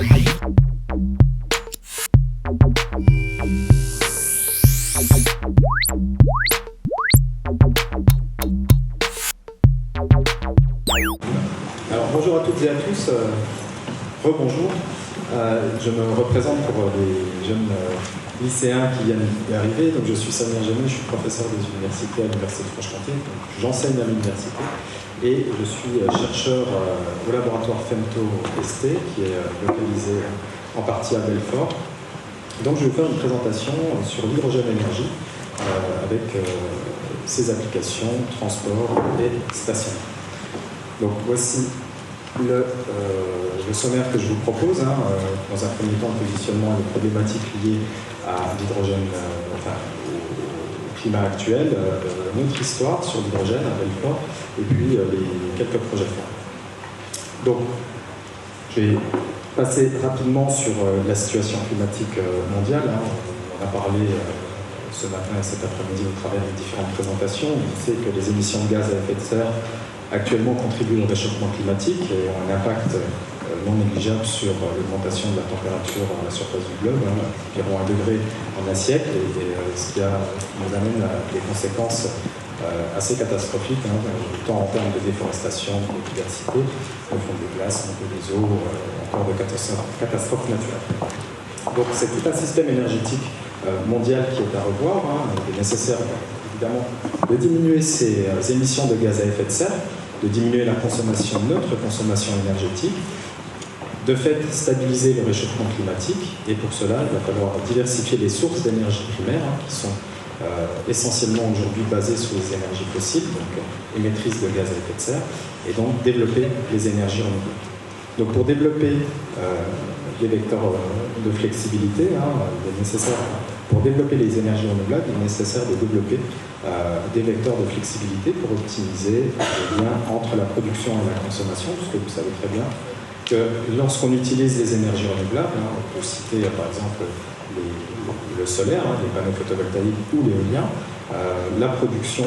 Alors bonjour à toutes et à tous, rebonjour. Je me représente pour les jeunes lycéens qui viennent d'arriver. Donc je suis Samir Jamil, je suis professeur des universités à l'Université de Franche-Comté. J'enseigne à l'université et je suis chercheur au laboratoire Femto-ST qui est localisé en partie à Belfort. Donc je vais vous faire une présentation sur l'hydrogène énergie avec ses applications, transport et stationnement. Donc voici le sommaire que je vous propose. Dans un premier temps, le positionnement et les problématiques liées à l'hydrogène, au climat actuel, notre histoire sur l'hydrogène à Belfort, et puis les quelques projets forts. Donc, je vais passer rapidement sur la situation climatique mondiale. On a parlé ce matin et cet après-midi au travers des différentes présentations. On sait que les émissions de gaz à effet de serre actuellement contribuent au réchauffement climatique et ont un impact non négligeable sur l'augmentation de la température à la surface du globe, environ 1 degré en un siècle, et ce qui nous amène à des conséquences assez catastrophiques, tant en termes de déforestation, de biodiversité, de fond des glaces, des eaux, encore de catastrophes naturelles. Donc c'est tout un système énergétique mondial qui est à revoir. Il est nécessaire évidemment de diminuer ces émissions de gaz à effet de serre, de diminuer la consommation, notre consommation énergétique, de fait stabiliser le réchauffement climatique, et pour cela il va falloir diversifier les sources d'énergie primaire qui sont essentiellement aujourd'hui basées sur les énergies fossiles, donc émettrices de gaz à effet de serre, et donc développer les énergies renouvelables. Donc pour développer les vecteurs de flexibilité, il est nécessaire, pour développer les énergies renouvelables, il est nécessaire de développer des vecteurs de flexibilité pour optimiser le lien entre la production et la consommation, puisque vous savez très bien que lorsqu'on utilise les énergies renouvelables, on peut citer par exemple le solaire, les panneaux photovoltaïques ou l'éolien, la production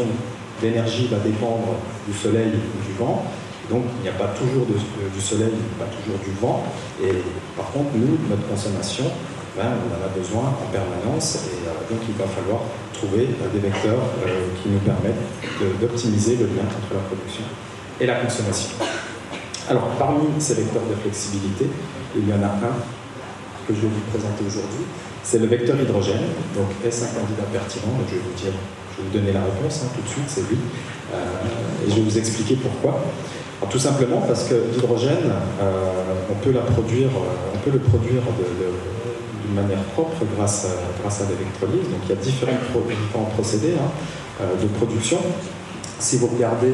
d'énergie va dépendre du soleil ou du vent. Donc il n'y a pas toujours du soleil, il n'y a pas toujours du vent, et par contre nous, notre consommation, on en a besoin en permanence, et donc il va falloir trouver des vecteurs qui nous permettent d'optimiser le lien entre la production et la consommation. Alors parmi ces vecteurs de flexibilité, il y en a un que je vais vous présenter aujourd'hui, c'est le vecteur hydrogène. Donc est-ce un candidat pertinent? Je vais vous donner la réponse tout de suite, c'est lui, et je vais vous expliquer pourquoi. Alors, tout simplement parce que l'hydrogène, on peut le produire d'une manière propre grâce à l'électrolyse. Donc il y a différents procédés de production. Si vous regardez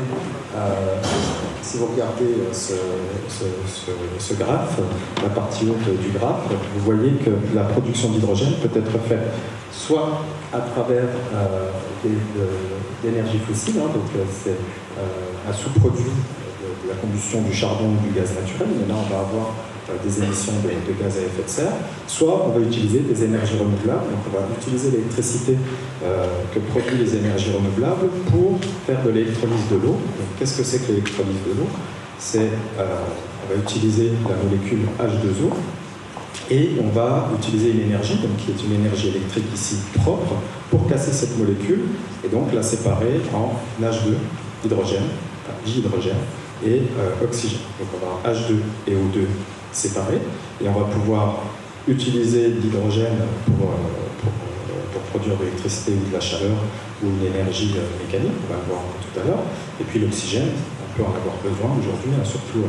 ce graphe, la partie haute du graphe, vous voyez que la production d'hydrogène peut être faite soit à travers d'énergie fossile, donc c'est un sous-produit de la combustion du charbon ou du gaz naturel, mais là on va avoir des émissions de gaz à effet de serre, soit on va utiliser des énergies renouvelables, donc on va utiliser l'électricité que produisent les énergies renouvelables pour faire de l'électrolyse de l'eau. Qu'est-ce que c'est que l'électrolyse de l'eau? On va utiliser la molécule H2O et on va utiliser une énergie, donc qui est une énergie électrique ici propre, pour casser cette molécule et donc la séparer en H2, hydrogène, dihydrogène et oxygène. Donc on va avoir H2 et O2 séparés, et on va pouvoir utiliser l'hydrogène pour produire de l'électricité ou de la chaleur ou une énergie mécanique, on va le voir tout à l'heure, et puis l'oxygène, on peut en avoir besoin aujourd'hui, surtout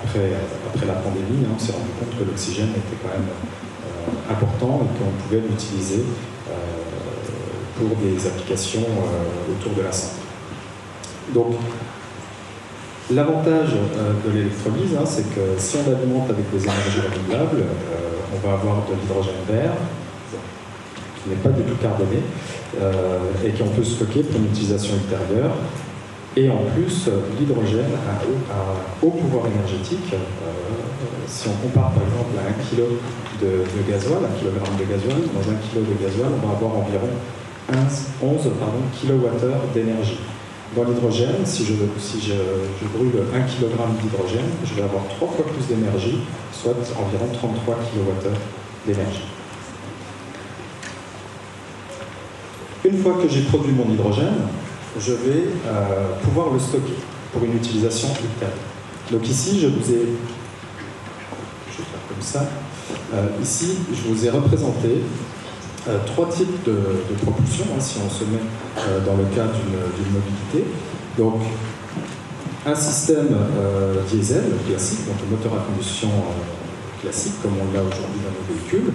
après la pandémie, on s'est rendu compte que l'oxygène était quand même important et qu'on pouvait l'utiliser pour des applications autour de la santé. Donc, l'avantage de l'électrolyse, c'est que si on alimente avec des énergies renouvelables, on va avoir de l'hydrogène vert, qui n'est pas du tout carboné, et qu'on peut stocker pour une utilisation ultérieure. Et en plus, l'hydrogène a un haut pouvoir énergétique. Si on compare par exemple à 1 kg de gasoil, 1 kg de gasoil, dans 1 kg de gasoil, on va avoir environ 11 kWh d'énergie. Dans l'hydrogène, si je brûle 1 kg d'hydrogène, je vais avoir 3 fois plus d'énergie, soit environ 33 kWh d'énergie. Une fois que j'ai produit mon hydrogène, je vais pouvoir le stocker pour une utilisation ultérieure. Donc ici, je vais faire comme ça. Ici, je vous ai représenté 3 types de propulsion, si on se met dans le cas d'une mobilité. Donc, un système diesel classique, donc un moteur à combustion classique, comme on l'a aujourd'hui dans nos véhicules,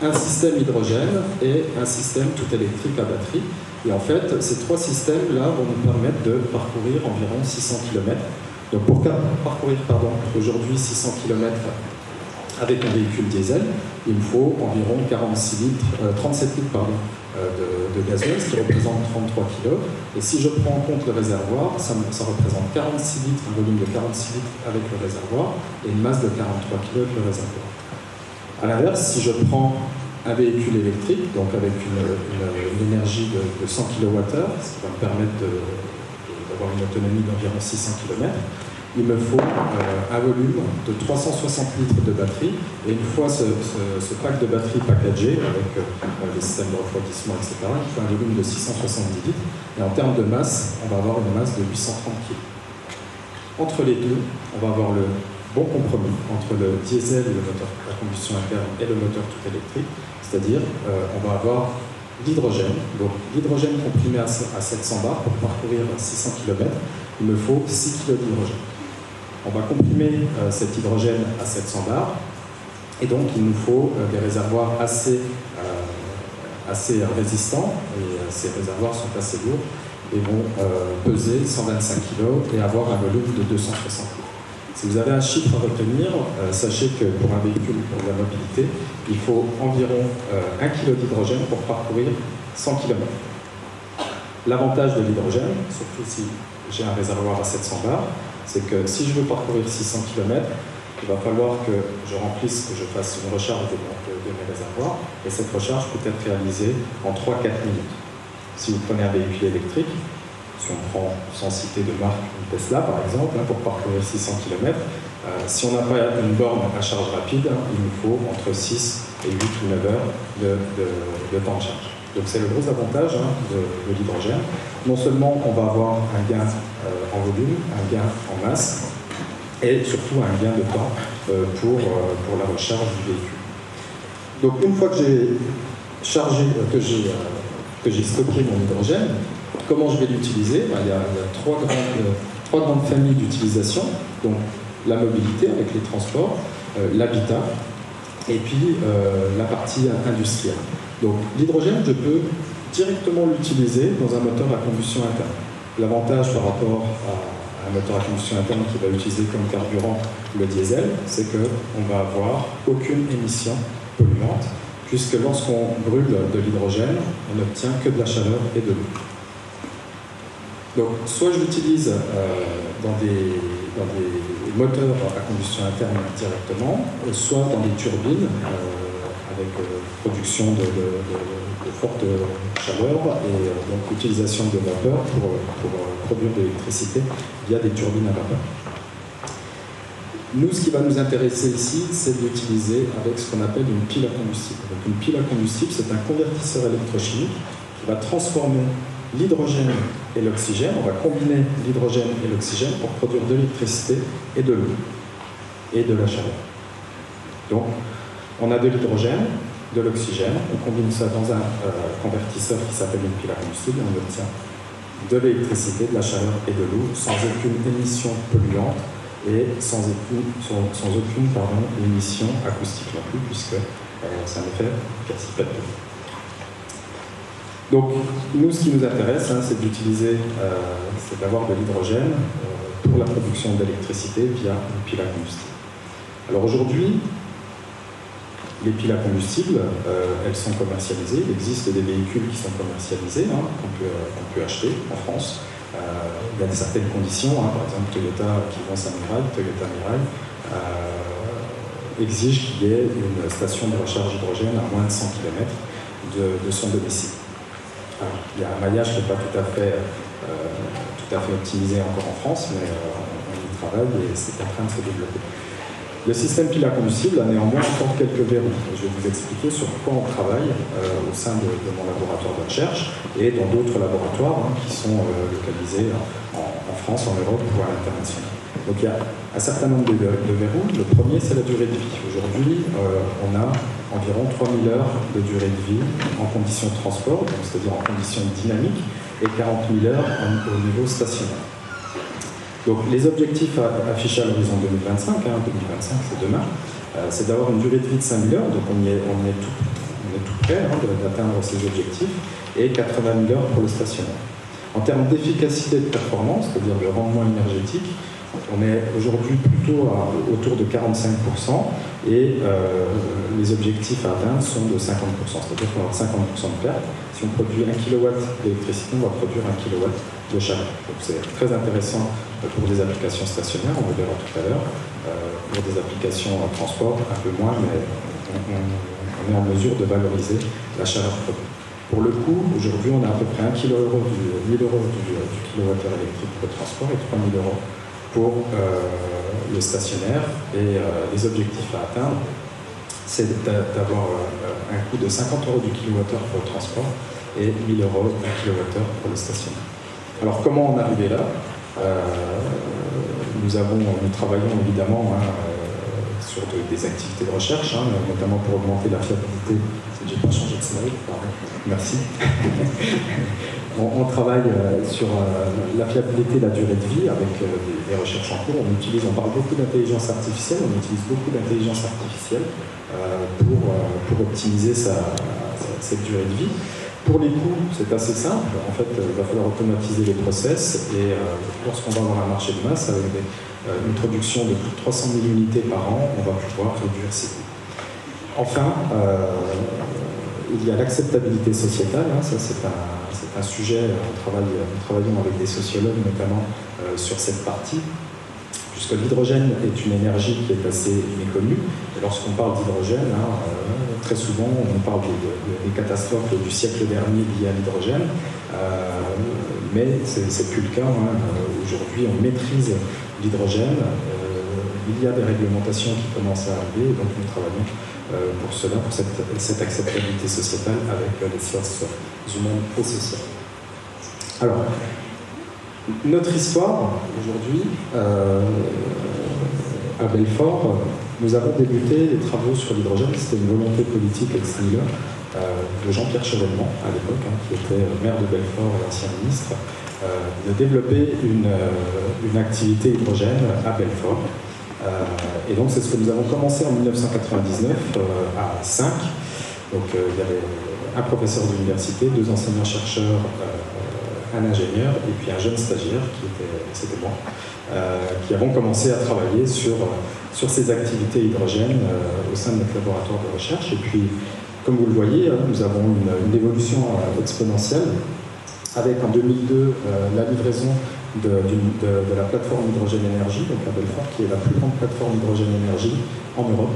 un système hydrogène et un système tout électrique à batterie. Et en fait, ces 3 systèmes-là vont nous permettre de parcourir environ 600 km. Donc pour parcourir aujourd'hui 600 km avec un véhicule diesel, il me faut environ 37 litres de gasoil, ce qui représente 33 kg. Et si je prends en compte le réservoir, ça représente 46 litres, un volume de 46 litres avec le réservoir, et une masse de 43 kg avec le réservoir. A l'inverse, si je prends un véhicule électrique, donc avec une énergie de 100 kWh, ce qui va me permettre d'avoir une autonomie d'environ 600 km, il me faut un volume de 360 litres de batterie, et une fois ce pack de batterie packagé avec les systèmes de refroidissement, etc., il faut un volume de 670 litres, et en termes de masse, on va avoir une masse de 830 kg. Entre les deux, on va avoir le bon compromis entre le diesel, le moteur à combustion interne, et le moteur tout électrique, c'est-à-dire on va avoir l'hydrogène, donc l'hydrogène comprimé à 700 bars pour parcourir 600 km, il me faut 6 kg d'hydrogène. On va comprimer cet hydrogène à 700 bars, et donc il nous faut des réservoirs assez résistants, et ces réservoirs sont assez lourds, et vont peser 125 kg et avoir un volume de 260 litres. Si vous avez un chiffre à retenir, sachez que pour un véhicule, pour la mobilité, il faut environ 1 kg d'hydrogène pour parcourir 100 km. L'avantage de l'hydrogène, surtout si j'ai un réservoir à 700 bars, c'est que si je veux parcourir 600 km, il va falloir que je remplisse, que je fasse une recharge de mes réservoirs, et cette recharge peut être réalisée en 3-4 minutes. Si vous prenez un véhicule électrique, si on prend, sans citer de marque, une Tesla par exemple, pour parcourir 600 km, si on n'a pas une borne à charge rapide, il nous faut entre 6 et 8 ou 9 heures de temps de charge. Donc c'est le gros avantage de l'hydrogène. Non seulement on va avoir un gain en volume, un gain en masse, et surtout un gain de temps pour la recharge du véhicule. Donc une fois que j'ai chargé, que j'ai stocké mon hydrogène, comment je vais l'utiliser? Il y a 3 grandes familles d'utilisation. Donc la mobilité avec les transports, l'habitat, et puis la partie industrielle. Donc l'hydrogène, je peux directement l'utiliser dans un moteur à combustion interne. L'avantage par rapport à un moteur à combustion interne qui va utiliser comme carburant le diesel, c'est qu'on va avoir aucune émission polluante, puisque lorsqu'on brûle de l'hydrogène, on n'obtient que de la chaleur et de l'eau. Donc soit je l'utilise dans des moteurs à combustion interne directement, soit dans des turbines avec production de forte chaleur et donc utilisation de vapeur pour produire de l'électricité via des turbines à vapeur. Nous, ce qui va nous intéresser ici, c'est de l'utiliser avec ce qu'on appelle une pile à combustible. Donc une pile à combustible, c'est un convertisseur électrochimique qui va transformer l'hydrogène et l'oxygène. On va combiner l'hydrogène et l'oxygène pour produire de l'électricité et de l'eau et de la chaleur. Donc, on a de l'hydrogène, de l'oxygène, on combine ça dans un convertisseur qui s'appelle une pile à combustible et on obtient de l'électricité, de la chaleur et de l'eau sans aucune émission polluante et sans aucune émission acoustique non plus, puisque ça ne fait quasi pas de bruit. Donc, nous, ce qui nous intéresse, c'est d'utiliser, c'est d'avoir de l'hydrogène pour la production d'électricité via une pile à combustible. Alors aujourd'hui, les piles à combustible, elles sont commercialisées. Il existe des véhicules qui sont commercialisés, qu'on peut acheter en France. Il y a certaines conditions, par exemple Toyota qui vend sa Mirai, Toyota Mirai, exige qu'il y ait une station de recharge hydrogène à moins de 100 km de son domicile. il y a un maillage qui n'est pas tout à fait optimisé encore en France, mais on y travaille et c'est en train de se développer. Le système pile à combustible a néanmoins encore quelques verrous. Je vais vous expliquer sur quoi on travaille au sein de mon laboratoire de recherche et dans d'autres laboratoires qui sont localisés en France, en Europe ou à l'international. Donc il y a un certain nombre de verrous. Le premier, c'est la durée de vie. Aujourd'hui, on a environ 3000 heures de durée de vie en conditions de transport, c'est-à-dire en conditions dynamiques, et 40 000 heures au niveau stationnaire. Donc les objectifs affichés à l'horizon 2025, 2025 c'est demain, c'est d'avoir une durée de vie de 5000 heures, donc on est tout près d'atteindre ces objectifs, et 80 000 heures pour le stationnaire. En termes d'efficacité de performance, c'est-à-dire de rendement énergétique, on est aujourd'hui plutôt autour de 45% et les objectifs à atteindre sont de 50%, c'est-à-dire qu'on va avoir 50% de perte. Si on produit 1 kW d'électricité, on va produire 1 kW de chaleur. Donc c'est très intéressant pour des applications stationnaires, on le verra tout à l'heure, pour des applications transport un peu moins, mais on est en mesure de valoriser la chaleur produite. Pour le coup, aujourd'hui, on a à peu près 1 000 € du kilowattheure électrique pour le transport et 3 000 € pour le stationnaire. Et les objectifs à atteindre, c'est d'avoir un coût de 50 € du kilowattheure pour le transport et 1 000 € du kilowattheure pour le stationnaire. Alors, comment en arriver là? Nous travaillons évidemment sur des activités de recherche, notamment pour augmenter la fiabilité. J'ai pas changé de slide, pardon. Merci. on travaille sur la fiabilité et la durée de vie avec des recherches en cours. On parle beaucoup d'intelligence artificielle, on utilise beaucoup d'intelligence artificielle pour optimiser cette durée de vie. Pour les coûts, c'est assez simple. En fait, il va falloir automatiser les process et lorsqu'on va avoir un marché de masse avec une production de plus de 300 000 unités par an, on va pouvoir réduire ces coûts. Enfin, il y a l'acceptabilité sociétale. Ça, c'est un sujet. Nous travaillons avec des sociologues notamment sur cette partie, puisque l'hydrogène est une énergie qui est assez méconnue. Et lorsqu'on parle d'hydrogène, très souvent, on parle des catastrophes du siècle dernier liées à l'hydrogène, mais c'est plus le cas. Aujourd'hui, on maîtrise l'hydrogène. Il y a des réglementations qui commencent à arriver, donc nous travaillons pour cela, pour cette acceptabilité sociétale avec les sciences humaines et sociales. Alors, notre histoire, aujourd'hui, à Belfort, nous avons débuté les travaux sur l'hydrogène. C'était une volonté politique ex nihilo de Jean-Pierre Chevènement, à l'époque, qui était maire de Belfort et ancien ministre, de développer une activité hydrogène à Belfort. Et donc, c'est ce que nous avons commencé en 1999 à 5. Donc, il y avait un professeur d'université, 2 enseignants-chercheurs, un ingénieur et puis un jeune stagiaire, c'était moi, qui avons commencé à travailler sur ces activités hydrogènes au sein de notre laboratoire de recherche. Et puis, comme vous le voyez, nous avons une évolution exponentielle avec en 2002 la livraison de la plateforme Hydrogène Énergie, donc à Belfort, qui est la plus grande plateforme Hydrogène Énergie en Europe,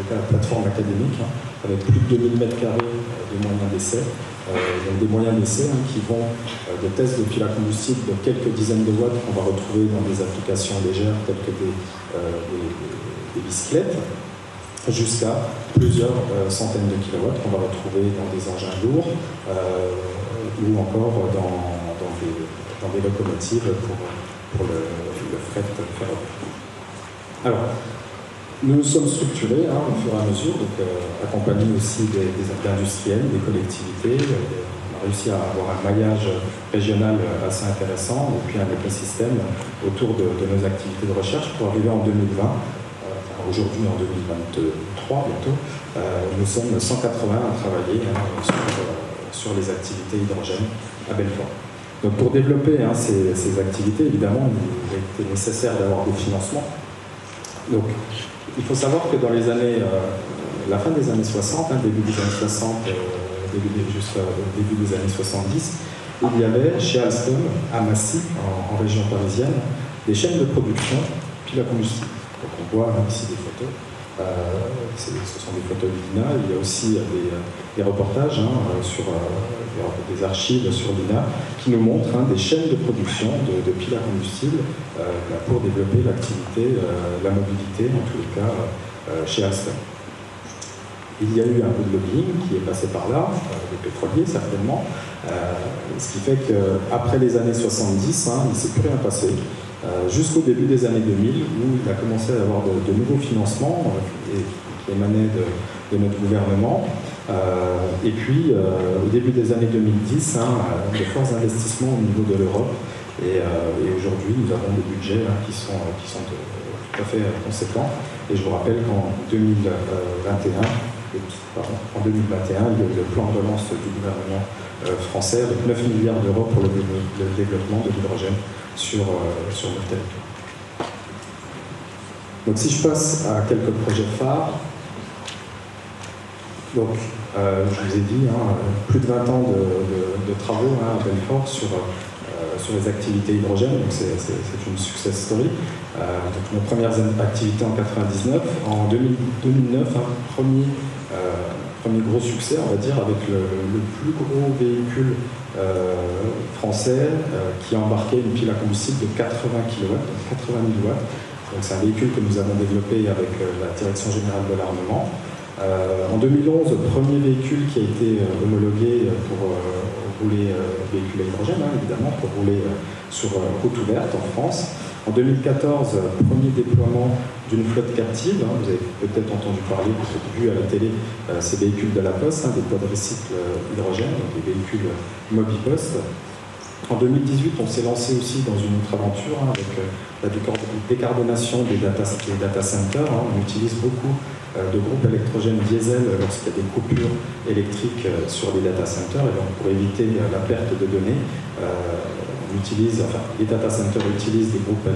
la plateforme académique, avec plus de 2000 m² de moyens d'essai. Donc des moyens d'essai qui vont de tests de piles à combustible de quelques dizaines de watts qu'on va retrouver dans des applications légères telles que des bicyclettes, jusqu'à plusieurs centaines de kilowatts qu'on va retrouver dans des engins lourds ou encore dans des locomotives pour le fret ferroviaire. Alors, nous nous sommes structurés au fur et à mesure, donc accompagnés aussi des industriels, des collectivités. On a réussi à avoir un maillage régional assez intéressant et puis un écosystème autour de nos activités de recherche pour arriver en 2020. Aujourd'hui, en 2023, bientôt, nous sommes 180 à travailler sur les activités hydrogène à Belfort. Donc pour développer ces activités, évidemment, il était nécessaire d'avoir des financements. Donc, il faut savoir que dans les années, la fin des années 60, début des années 60, jusqu'au début des années 70, il y avait chez Alstom, à Massy, en région parisienne, des chaînes de production piles à combustible. Donc on voit ici des photos. Ce sont des photos de l'INA. Il y a aussi des reportages sur des archives sur l'INA qui nous montrent des chaînes de production de piles à combustible pour développer l'activité, la mobilité, en tous les cas, chez Alstom. Il y a eu un peu de lobbying qui est passé par là, des pétroliers certainement, ce qui fait qu'après les années 70, il ne s'est plus rien passé, jusqu'au début des années 2000, où il a commencé à y avoir de nouveaux financements qui émanaient de notre gouvernement. Et puis, au début des années 2010, de forts investissements au niveau de l'Europe. Et aujourd'hui, nous avons des budgets qui sont tout à fait conséquents. Et je vous rappelle qu'en 2021, il y a eu le plan de relance du gouvernement français avec 9 milliards d'euros pour le développement de l'hydrogène sur notre territoire. Donc si je passe à quelques projets phares, donc je vous ai dit, plus de 20 ans de travaux à Belfort sur les activités hydrogène, donc c'est une success story. Donc nos premières activités en 99, en 2009, premier gros succès, on va dire, avec le plus gros véhicule français qui embarquait une pile à combustible de 80 kW, 80 000 watts. Donc c'est un véhicule que nous avons développé avec la Direction Générale de l'Armement. En 2011, premier véhicule qui a été homologué pour rouler, véhicule à hydrogène, évidemment, pour rouler sur route ouverte en France. En 2014, premier déploiement d'une flotte captive. Vous avez peut-être entendu parler, vous avez vu à la télé ces véhicules de la Poste, des quadricycles hydrogène, donc des véhicules Mobipost. En 2018, on s'est lancé aussi dans une autre aventure avec la décarbonation des data centers. On utilise beaucoup de groupes électrogènes diesel lorsqu'il y a des coupures électriques sur les data centers. Et donc pour éviter la perte de données, les data centers utilisent des groupes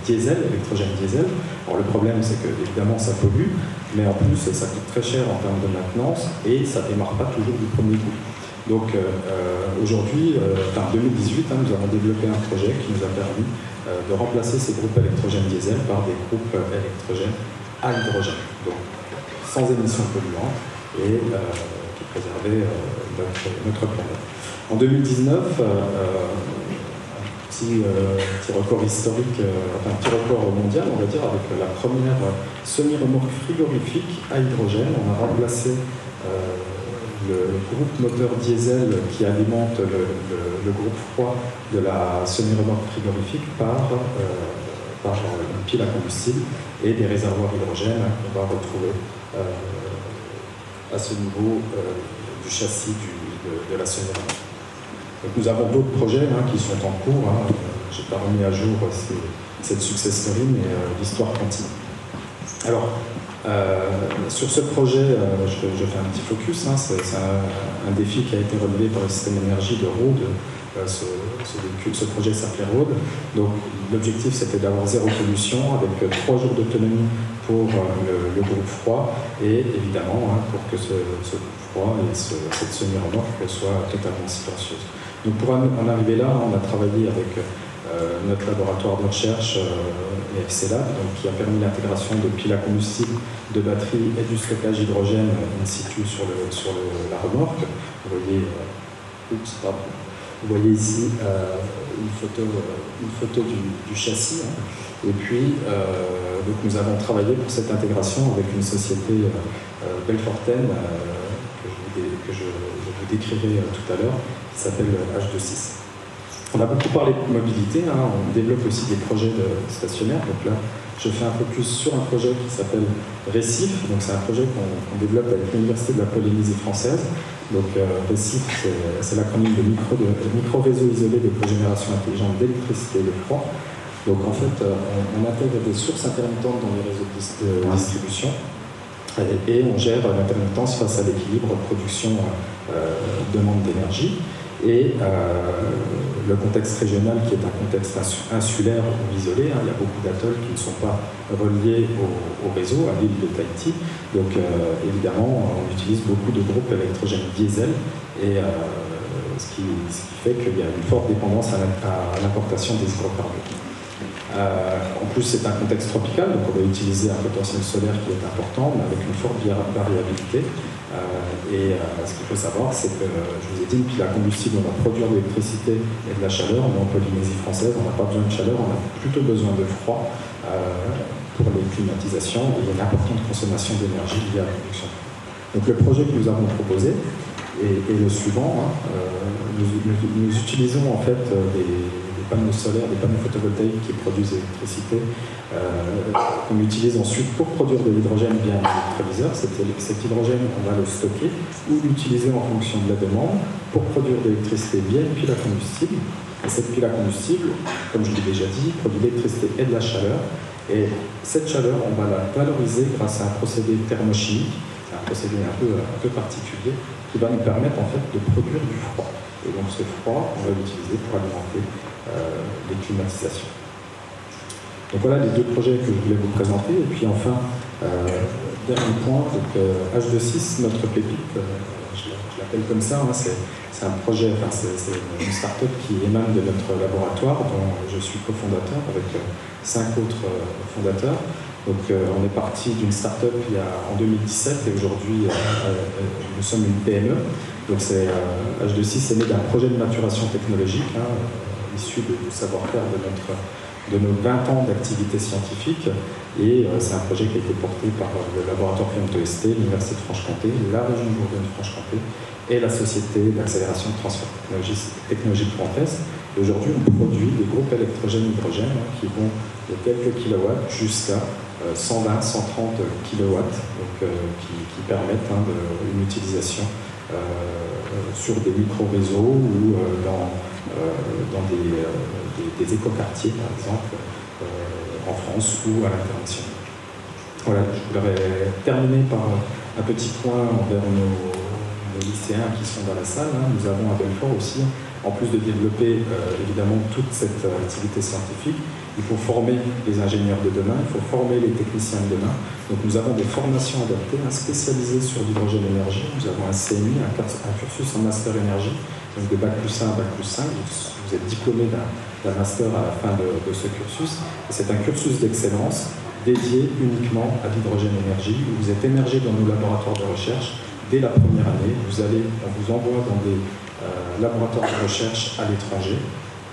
diesel, électrogènes diesel. Alors le problème, c'est que évidemment ça pollue, mais en plus ça coûte très cher en termes de maintenance et ça ne démarre pas toujours du premier coup. Donc aujourd'hui, en 2018, nous avons développé un projet qui nous a permis de remplacer ces groupes électrogènes diesel par des groupes électrogènes à hydrogène, donc sans émissions polluantes et qui préservaient notre planète. En 2019, petit record historique, un petit record mondial, on va dire, avec la première semi-remorque frigorifique à hydrogène. On a remplacé le groupe moteur diesel qui alimente le groupe froid de la semi-remorque frigorifique par une pile à combustible et des réservoirs hydrogène qu'on va retrouver à ce niveau du châssis de la semi-remorque. Donc nous avons d'autres projets qui sont en cours. Je n'ai pas remis à jour cette success story, mais l'histoire continue. Alors, sur ce projet, je fais un petit focus. C'est un défi qui a été relevé par le système énergie de Rhôde. Ce projet s'appelait Rhôde. Donc l'objectif, c'était d'avoir zéro pollution avec 3 jours d'autonomie pour le groupe froid et évidemment pour que ce groupe froid et cette semi-remorque soient totalement silencieuses. Donc pour en arriver là, on a travaillé avec notre laboratoire de recherche EFCLab, qui a permis l'intégration de piles à combustible, de batteries et du stockage hydrogène in situ sur la remorque. Vous voyez ici une photo du châssis. Et puis, donc nous avons travaillé pour cette intégration avec une société belfortaine que je vous décrirai tout à l'heure, qui s'appelle H26. On a beaucoup parlé de mobilité, on développe aussi des projets stationnaires. Donc là, je fais un focus sur un projet qui s'appelle RECIF. Donc c'est un projet qu'on développe avec l'Université de la Polynésie française. Donc RECIF, c'est l'acronyme de micro-réseau isolé de cogénération intelligente d'électricité et de froid. Donc en fait, on intègre des sources intermittentes dans les réseaux de distribution et on gère l'intermittence face à l'équilibre production-demande d'énergie. Et le contexte régional qui est un contexte insulaire ou isolé, il y a beaucoup d'atolls qui ne sont pas reliés au réseau, à l'île de Tahiti. Donc évidemment, on utilise beaucoup de groupes électrogènes diesel, et ce qui fait qu'il y a une forte dépendance à l'importation des hydrocarbures. En plus, c'est un contexte tropical, donc on va utiliser un potentiel solaire qui est important, mais avec une forte variabilité. Ce qu'il faut savoir, c'est que, je vous ai dit, une pile à combustible, on va produire de l'électricité et de la chaleur. Mais en Polynésie française, on n'a pas besoin de chaleur, on a plutôt besoin de froid pour les climatisations. Et il y a une importante consommation d'énergie liée à la production. Donc le projet que nous avons proposé est le suivant. Nous utilisons en fait des panneaux solaires, des panneaux photovoltaïques qui produisent l'électricité, qu'on utilise ensuite pour produire de l'hydrogène via un électrolyseur. Cet hydrogène, on va le stocker ou l'utiliser en fonction de la demande pour produire de l'électricité via une pile à combustible. Et cette pile à combustible, comme je l'ai déjà dit, produit de l'électricité et de la chaleur. Et cette chaleur, on va la valoriser grâce à un procédé thermochimique, un procédé un peu particulier, qui va nous permettre en fait de produire du froid. Et donc ce froid, on va l'utiliser pour alimenter les climatisations. Donc voilà les deux projets que je voulais vous présenter. Et puis enfin, dernier point, donc, H26, notre pépite, je l'appelle comme ça, hein, c'est un projet, enfin, c'est une start-up qui émane de notre laboratoire, dont je suis cofondateur avec 5 autres fondateurs. Donc on est parti d'une start-up en 2017 et aujourd'hui nous sommes une PME. Donc H26 est né d'un projet de maturation technologique, issu du savoir-faire de nos 20 ans d'activité scientifique. Et c'est un projet qui a été porté par le laboratoire Fionto-ST, l'Université de Franche-Comté, la région de Bourgogne-Franche-Comté et la Société d'accélération de transfert technologique Grand Est. Aujourd'hui, on produit des groupes électrogènes hydrogène qui vont de quelques kilowatts jusqu'à 120, 130 kilowatts, donc, qui permettent une utilisation sur des micro-réseaux ou dans des écoquartiers, par exemple, en France ou à l'international. Voilà, je voudrais terminer par un petit point envers nos lycéens qui sont dans la salle. Nous avons à Belfort aussi, en plus de développer évidemment toute cette activité scientifique, il faut former les ingénieurs de demain, il faut former les techniciens de demain. Donc nous avons des formations adaptées, spécialisées sur l'hydrogène énergie. Nous avons un CMI, un cursus en master énergie, donc de Bac plus 1 à Bac plus 5. Vous êtes diplômé d'un master à la fin de ce cursus. C'est un cursus d'excellence dédié uniquement à l'hydrogène énergie, où vous êtes émergé dans nos laboratoires de recherche dès la première année. On vous envoie dans des laboratoires de recherche à l'étranger,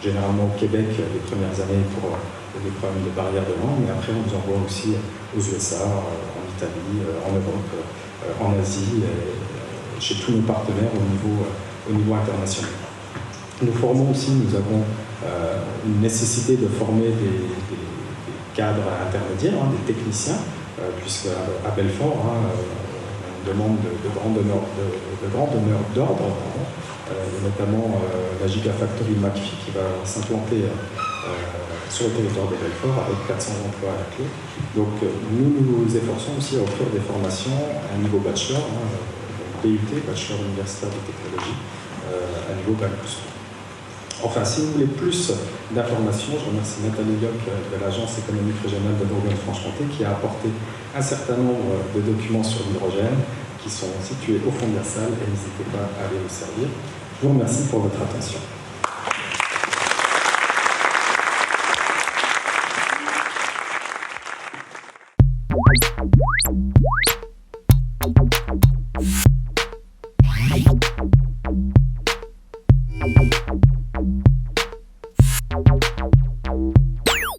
généralement au Québec les premières années pour des problèmes de barrières de langue, mais après on vous envoie aussi aux USA, en Italie, en Europe, en Asie, chez tous nos partenaires au niveau international. Nous formons aussi, nous avons une nécessité de former des cadres intermédiaires, des techniciens, puisque à Belfort, on demande de grands donneurs d'ordre, notamment la Gigafactory McPhy qui va s'implanter sur le territoire de Belfort avec 400 emplois à la clé. Donc nous nous efforçons aussi à offrir des formations à un niveau bachelor, BUT, Bachelor Universitaire de Technologie, à niveau Bac+. Enfin, si vous voulez plus d'informations, je remercie Nathalie Lioc de l'Agence économique régionale de Bourgogne-Franche-Comté qui a apporté un certain nombre de documents sur l'hydrogène qui sont situés au fond de la salle et n'hésitez pas à aller vous servir. Je vous remercie pour votre attention.